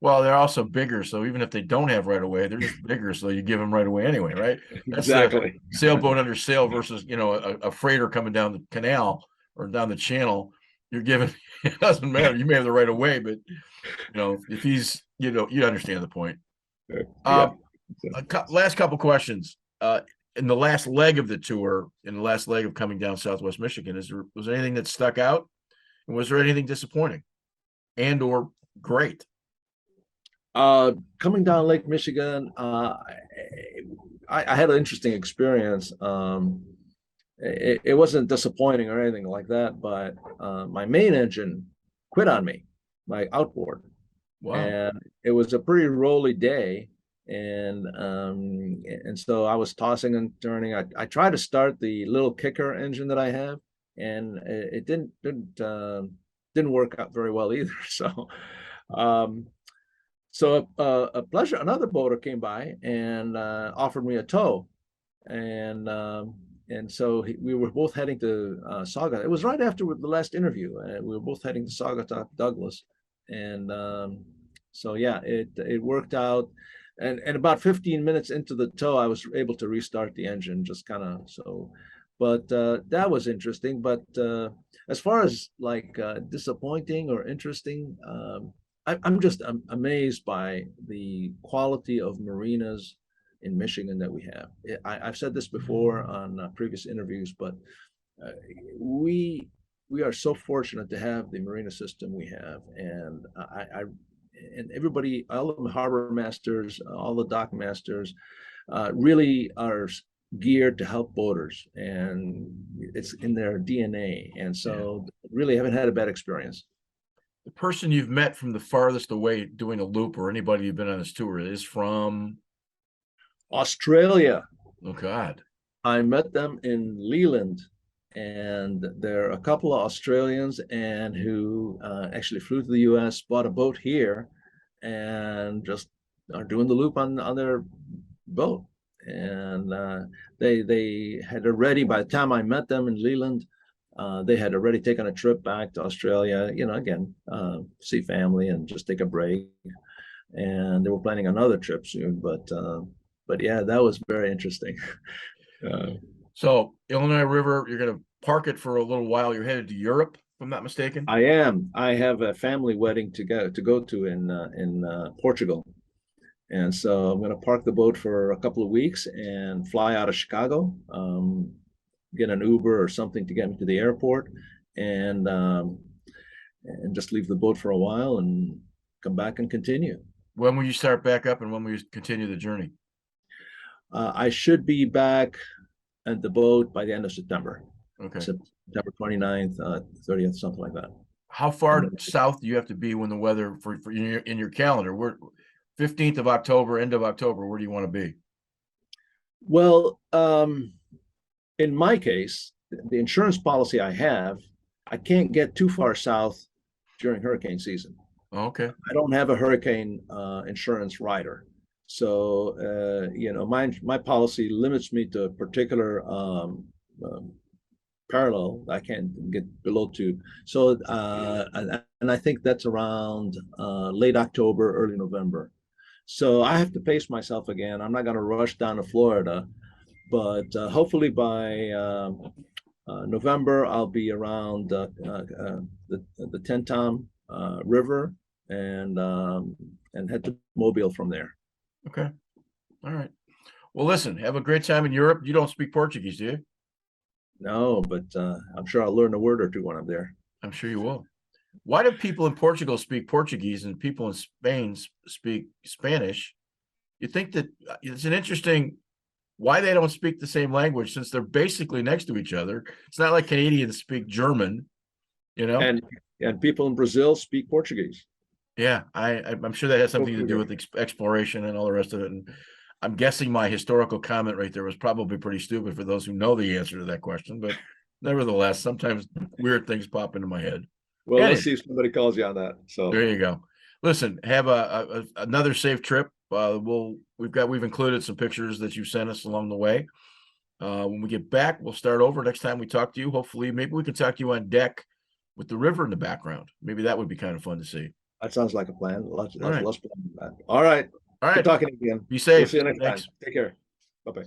Well, they're also bigger, so even if they don't have right away, they're just bigger, so you give them right away anyway, right? That's exactly. Sailboat under sail versus a freighter coming down the canal or down the channel. You're giving it doesn't matter. You may have the right away, but if he's you understand the point. Last couple questions. In the last leg of the tour, in the last leg of coming down Southwest Michigan, was there anything that stuck out? And was there anything disappointing and or great? Coming down Lake Michigan, I had an interesting experience. It wasn't disappointing or anything like that, but my main engine quit on me, my outboard. Wow. And it was a pretty rolly day. And so I was tossing and turning. I tried to start the little kicker engine that I have, and it didn't work out very well either. So a pleasure, another boater came by and offered me a tow, and so we were both heading to Saugatuck. It was right after the last interview, and we were both heading to Saugatuck, Douglas, and so yeah, it worked out. And about 15 minutes into the tow, I was able to restart the engine, just kind of so. But that was interesting. But as far as like disappointing or interesting, I'm just amazed by the quality of marinas in Michigan that we have. I've said this before on previous interviews, but we are so fortunate to have the marina system we have, and and everybody, all of the harbor masters, all the dock masters, really are geared to help boaters, and it's in their DNA. And so really haven't had a bad experience. The person you've met from the farthest away doing a loop, or anybody you've been on this tour, is from? Australia. Oh God. I met them in Leland, and there are a couple of Australians and who actually flew to the U.S., bought a boat here, and just are doing the loop on their boat. And they had already, by the time I met them in Leland, they had already taken a trip back to Australia. Again, see family and just take a break. And they were planning another trip soon, but yeah, that was very interesting. So Illinois River, you're going to park it for a little while. You're headed to Europe, if I'm not mistaken. I am. I have a family wedding to go to in Portugal, and so I'm going to park the boat for a couple of weeks and fly out of Chicago, get an Uber or something to get me to the airport, and just leave the boat for a while and come back and continue. When will you start back up, and when will you continue the journey? I should be back at the boat by the end of September. Okay. September 29th, 30th, something like that. How far south do you have to be when the weather for in your calendar? We're 15th of October, end of October. Where do you want to be? Well, in my case, the insurance policy I have, I can't get too far south during hurricane season. Okay. I don't have a hurricane insurance rider. So, my policy limits me to a particular parallel. I can't get below 2. So, and I think that's around late October, early November. So I have to pace myself again. I'm not going to rush down to Florida, but hopefully by November, I'll be around the Tentom River and head to Mobile from there. Okay. All right. Well, listen, have a great time in Europe. You don't speak Portuguese, do you? No, but I'm sure I'll learn a word or two when I'm there. I'm sure you will. Why do people in Portugal speak Portuguese and people in Spain speak Spanish? You think that it's an interesting why they don't speak the same language, since they're basically next to each other. It's not like Canadians speak German, And people in Brazil speak Portuguese. Yeah, I'm sure that has something to do with exploration and all the rest of it. And I'm guessing my historical comment right there was probably pretty stupid for those who know the answer to that question. But nevertheless, sometimes weird things pop into my head. Well, Anyway, let's see if somebody calls you on that. So there you go. Listen, have another safe trip. We've included some pictures that you sent us along the way. When we get back, we'll start over. Next time we talk to you, hopefully, maybe we can talk to you on deck with the river in the background. Maybe that would be kind of fun to see. that sounds like a plan. Let's All right. plan that. All right. All right. Good talking again. Be safe. We'll see you next Thanks. time. Take care. Bye-bye.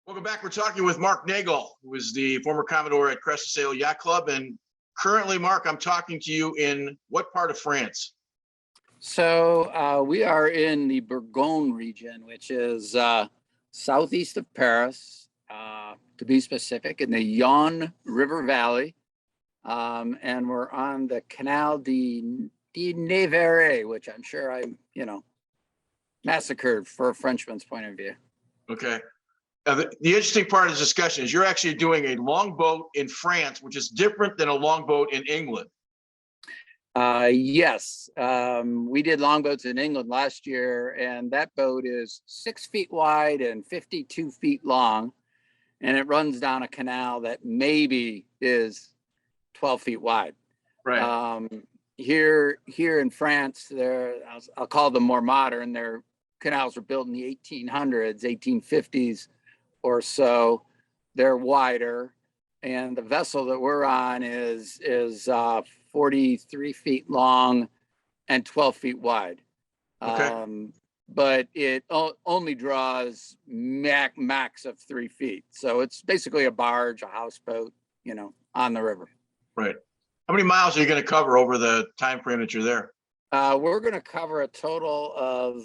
Welcome back. We're talking with Mark Nagel, who is the former Commodore at Crest Sail Yacht Club. And currently, Mark, I'm talking to you in what part of France? So we are in the Bourgogne region, which is southeast of Paris, to be specific, in the Yonne River Valley. And we're on the Canal de Navarre, which I'm sure I'm, massacred for a Frenchman's point of view. Okay. The interesting part of this discussion is you're actually doing a longboat in France, which is different than a longboat in England. Yes, we did longboats in England last year, and that boat is 6 feet wide and 52 feet long, and it runs down a canal that maybe is 12 feet wide. Right. Here in France, I'll call them more modern. Their canals were built in the 1800s, 1850s or so. They're wider, and the vessel that we're on is 43 feet long and 12 feet wide. Okay. But it only draws max of 3 feet. So it's basically a barge, a houseboat, on the river. Right. How many miles are you going to cover over the time frame that you're there? We're going to cover a total of,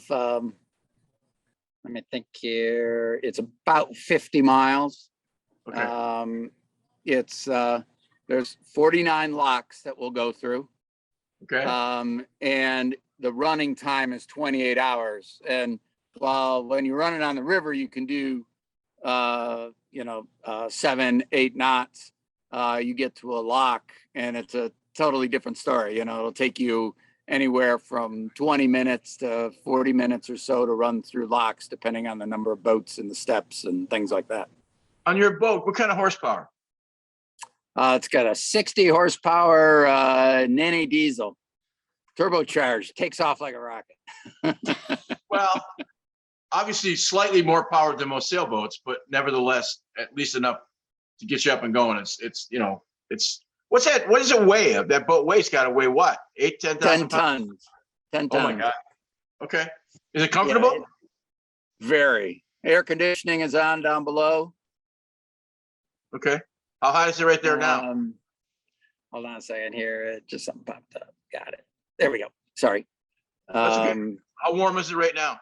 let me think here. It's about 50 miles. Okay. There's 49 locks that we'll go through. Okay. And the running time is 28 hours. And while when you're running on the river, you can do, 7, 8 knots. you get to a lock and it's a totally different story. You know, it'll take you anywhere from 20 minutes to 40 minutes or so to run through locks, depending on the number of boats and the steps and things like that. On your boat, what kind of horsepower? It's got a 60 horsepower Nene diesel, turbocharged, takes off like a rocket. Well, obviously slightly more powered than most sailboats, but nevertheless, at least enough to get you up and going. It's what's that? What does it weigh? That boat weigh's got to weigh what? 10,000 tons. 10 tons. Oh my God. Okay. Is it comfortable? Yeah, very. Air conditioning is on down below. Okay. How high is it right there now? Hold on a second here. Just something popped up. Got it. There we go. Sorry. That's okay. How warm is it right now?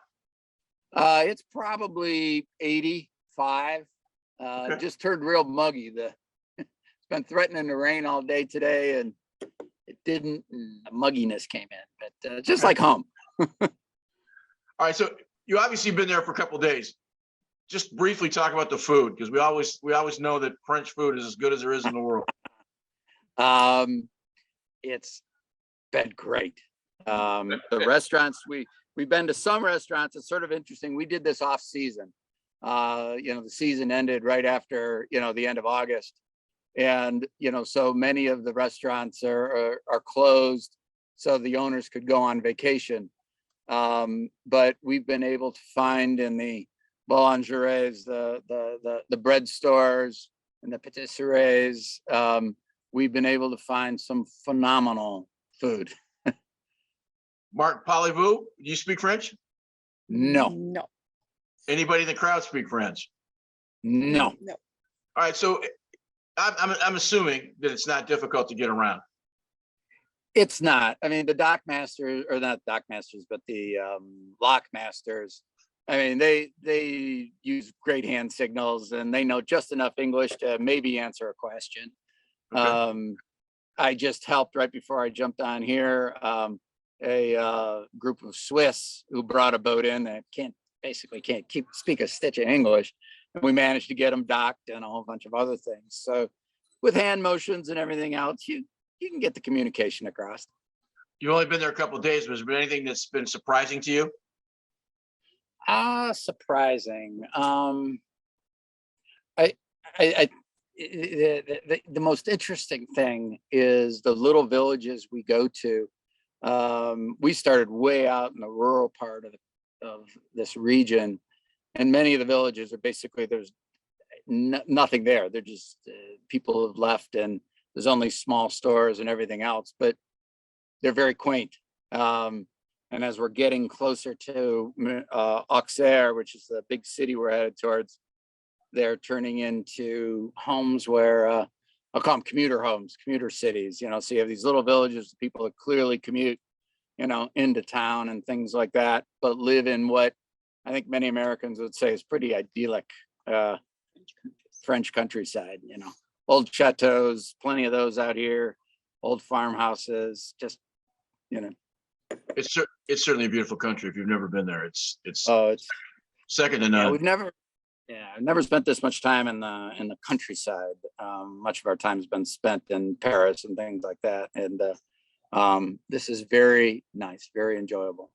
It's probably 85. Okay. Just turned real muggy. It's been threatening to rain all day today, and it didn't. And the mugginess came in, but just like home. All right. So you obviously been there for a couple of days. Just briefly talk about the food, because we always know that French food is as good as there is in the world. It's been great. The restaurants we've been to some restaurants. It's sort of interesting. We did this off season. The season ended right after the end of August, and so many of the restaurants are closed, so the owners could go on vacation. But we've been able to find in the boulangeries, the bread stores, and the patisseries. We've been able to find some phenomenal food. Mark, parlez-vous? Do you speak French? No. Anybody in the crowd speak French? No. All right. So I'm assuming that it's not difficult to get around. It's not. I mean, the dock masters, or not dock masters, but the lock masters, I mean, they use great hand signals, and they know just enough English to maybe answer a question. Okay. I just helped right before I jumped on here, a group of Swiss who brought a boat in that can't speak a stitch of English, and we managed to get them docked and a whole bunch of other things. So with hand motions and everything else, you can get the communication across. You've only been there a couple of days. Was there anything that's been surprising to you? Surprising. The most interesting thing is the little villages we go to. We started way out in the rural part of this region, and many of the villages are basically there's nothing there. They're just people have left, and there's only small stores and everything else, but they're very quaint. And as we're getting closer to Auxerre, which is the big city we're headed towards, they're turning into homes where I'll call them commuter homes, commuter cities. So you have these little villages, people that clearly commute, into town and things like that, but live in what I think many Americans would say is pretty idyllic French countryside. Old chateaus, plenty of those out here, old farmhouses, just It's certainly a beautiful country. If you've never been there, it's second to yeah, none. I've never spent this much time in the countryside. Much of our time has been spent in Paris and things like that, and this is very nice, very enjoyable.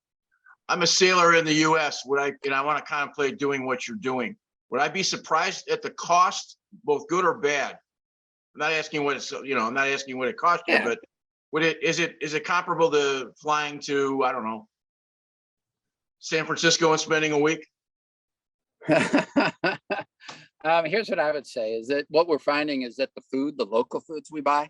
I'm a sailor in the U.S. I want to contemplate doing what you're doing. Would I be surprised at the cost, both good or bad? I'm not asking what I'm not asking what it cost you, but is it comparable to flying to, I don't know, San Francisco and spending a week? Here's what I would say is that what we're finding is that the local foods we buy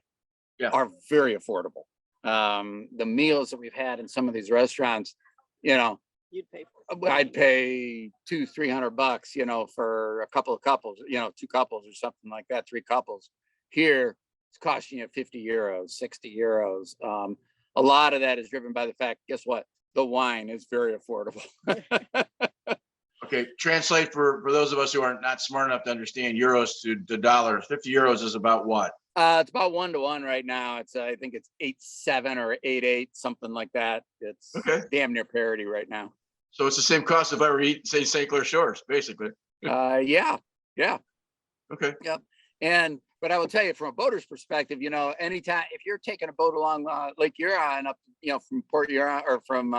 are very affordable. The meals that we've had in some of these restaurants, You'd pay for it. I'd pay $200-300, for a couple of couples, 2 couples or something like that, 3 couples. Here, it's costing you 50 euros, 60 euros. A lot of that is driven by the fact, guess what? The wine is very affordable. Okay, translate for those of us who are not smart enough to understand euros to dollars. 50 euros is about what? It's about 1-to-1 right now. I think it's 8.7 or 8.8, something like that. It's damn near parity right now. So it's the same cost if I were to eat, say, St. Clair Shores, basically. Yeah. Okay. Yep. And But I will tell you from a boater's perspective, you know, anytime if you're taking a boat along Lake Huron up, you know, from Port Huron or from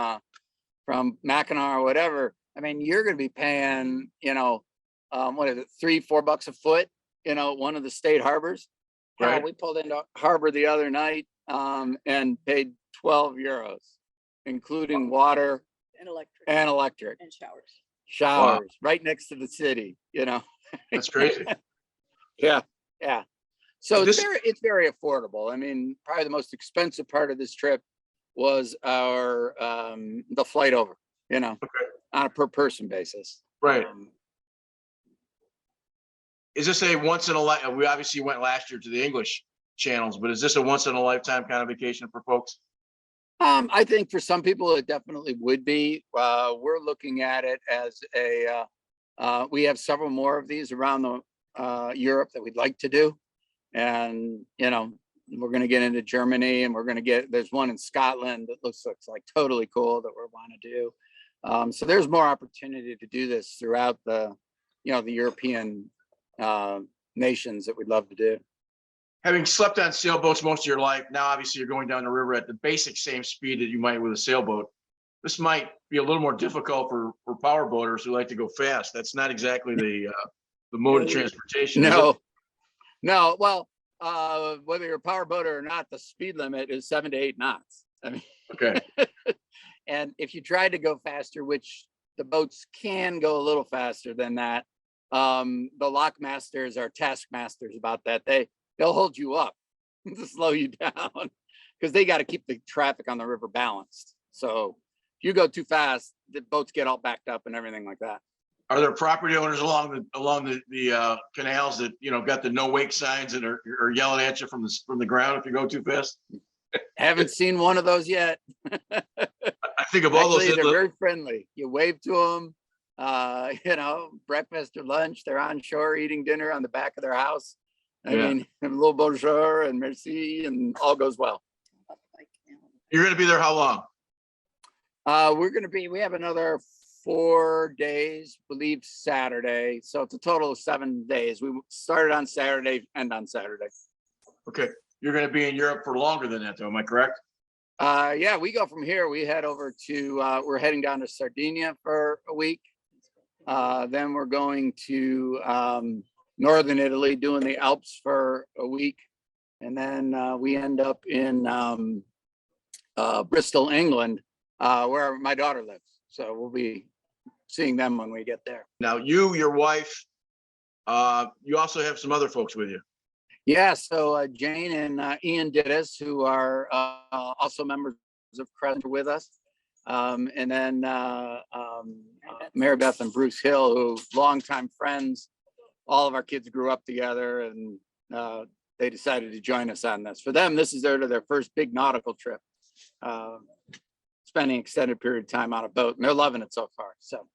Mackinac or whatever, I mean, you're going to be paying, you know, what is it, $3-4 a foot, you know, one of the state harbors. Right. We pulled into harbor the other night and paid 12 euros, including water And electric. and electric And showers. showers right next to the city, you know. That's crazy. Yeah. So This- it's very affordable. I mean, probably the most expensive part of this trip was our the flight over, you know, on a per person basis. Right. Is this a once in a life? We obviously went last year to the English channels, but is this a once in a lifetime kind of vacation for folks? I think for some people it definitely would be. We're looking at it as we have several more of these around the Europe that we'd like to do, and you know, we're going to get into Germany, and there's one in Scotland that looks like totally cool that we want to do. So there's more opportunity to do this throughout the European nations that we'd love to do. Having slept on sailboats most of your life, now obviously you're going down the river at the basic same speed that you might with a sailboat. This might be a little more difficult for power boaters who like to go fast. That's not exactly the mode of transportation. No. Well, whether you're a power boater or not, the speed limit is 7 to 8 knots. I mean, Okay. And if you try to go faster, which the boats can go a little faster than that, the lock masters are taskmasters about that. They'll hold you up to slow you down because they got to keep the traffic on the river balanced. So if you go too fast, the boats get all backed up and everything like that. Are there property owners along the canals that, you know, got the no wake signs and are yelling at you from the ground if you go too fast? Haven't seen one of those yet. I think of all Actually, those. they're very friendly. You wave to them, you know, breakfast or lunch. They're on shore eating dinner on the back of their house. I mean, a little bonjour and merci, and all goes well. You're going to be there how long? We have another 4 days, we leave Saturday. So it's a total of 7 days. We started on Saturday, end on Saturday. Okay. You're going to be in Europe for longer than that, though. Am I correct? Yeah, we go from here. We head over to, we're heading down to Sardinia for a week. Then we're going to northern Italy, doing the Alps for a week. And then we end up in Bristol, England, where my daughter lives. So we'll be seeing them when we get there. Now, your wife, you also have some other folks with you. Yeah, so Jane and Ian Dittis, who are also members of Crescent, with us. And then Mary Beth and Bruce Hill, who longtime friends. All of our kids grew up together, and they decided to join us on this. For them, this is their first big nautical trip, spending extended period of time on a boat, and they're loving it so far. So,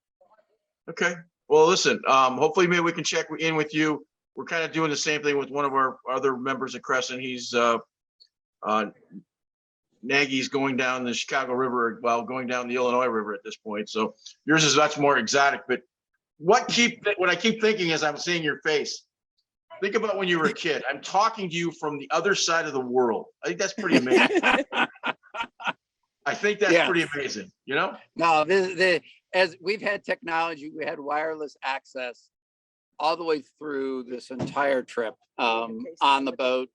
Okay. Well, listen, hopefully maybe we can check in with you. We're kind of doing the same thing with one of our other members of Crescent. He's Nagui's going down the Chicago River while going down the Illinois River at this point. So yours is much more exotic. But what I keep thinking as I'm seeing your face, think about when you were a kid. I'm talking to you from the other side of the world. I think that's pretty amazing. I think that's pretty amazing, you know? No, as we've had technology, we had wireless access all the way through this entire trip on the boat.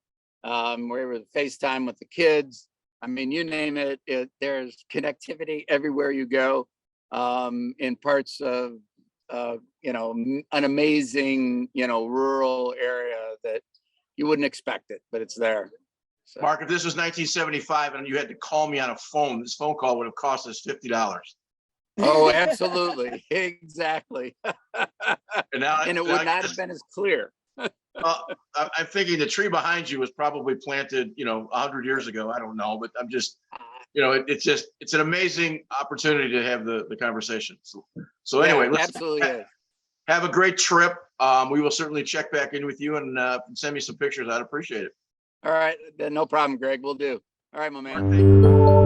We're able to FaceTime with the kids. I mean, you name it, there's connectivity everywhere you go, in parts of, you know, an amazing, you know, rural area that you wouldn't expect it, but it's there. So. Mark, if this was 1975 and you had to call me on a phone, this phone call would have cost us $50. Oh, absolutely. Exactly. And it would not have been as clear. I'm thinking the tree behind you was probably planted, you know, 100 years ago. I don't know, but I'm just, you know, it's an amazing opportunity to have the conversation. So anyway, yeah, absolutely. Have a great trip. We will certainly check back in with you and send me some pictures. I'd appreciate it. All right. No problem, Greg. We'll do. All right, my man. Thank you.